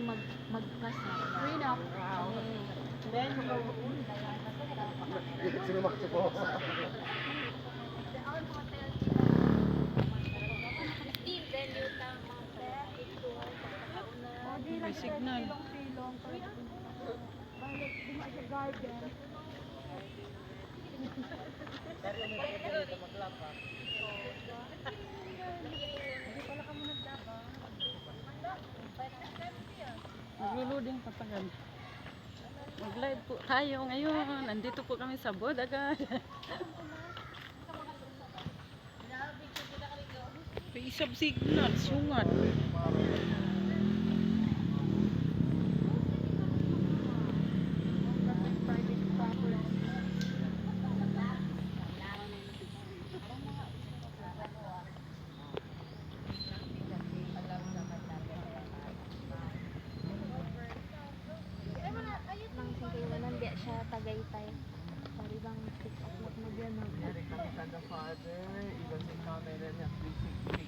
magkasal. Prenup. Then, Sino makasupo? May signal. Balik din sa garden. Nagluluding patagal. Mag-live po tayo ngayon. Nandito po kami sa Bodagan. May isang signal, sungat. Hindi siya Tagaytay. Sorry bang pick up mo dyan. Father, even sa camera niya, 360.